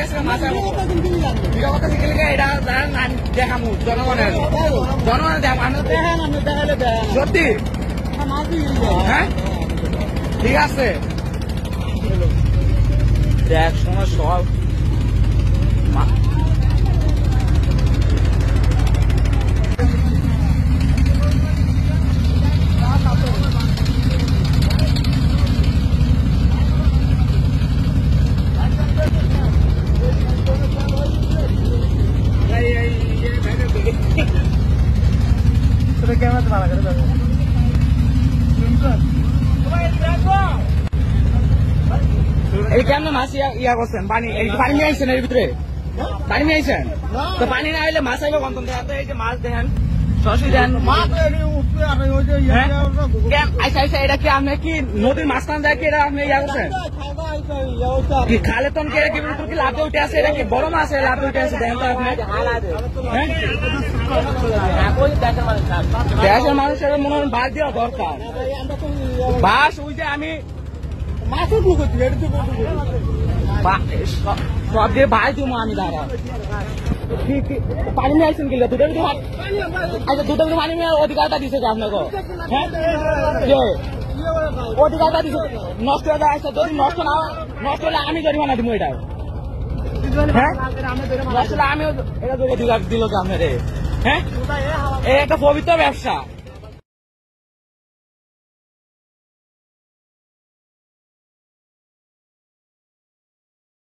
আজকে মাথা কথা শিখে লিখে এটা দেখামু জনগণের দেখালে সত্যি হ্যাঁ ঠিক আছে দেখ সময় সব ক্যামেরা ভালো করে এই কেমন মাছ ইয়া করছেন পানি পানি নিয়ে আইছেন এর ভিতরে পানি নিয়ে আইছেন তো পানি না আইলে মাছ আইবে কত এই যে মাছ দেখেন সরাসরি দেন আচ্ছা আচ্ছা এটা কি আপনি কি নদীর মাঝখান দেখে এটা আপনি ইয়া করছেন কি খালে তন কে কি লাভে উঠে আছে এটা কি বড় মাছ লাভে উঠে আছে দেখেন তো আপনি দেশের মানুষের মনে হয় বাদ দেওয়া দরকার বাস ওই যে আমি সব দিয়ে ভাই দিব আমি দাঁড়া পানি নিয়ে আসছেন কিনা দুধের আচ্ছা দুধের পানি নিয়ে অধিকারটা দিছে যে আপনাকে হ্যাঁ অধিকারটা দিছে নষ্ট হয়ে যায় যদি নষ্ট না নষ্ট হলে আমি জরিমানা দিব এটা হ্যাঁ নষ্ট হলে আমি এটা অধিকার দিল যে আপনার হ্যাঁ একটা পবিত্র ব্যবসা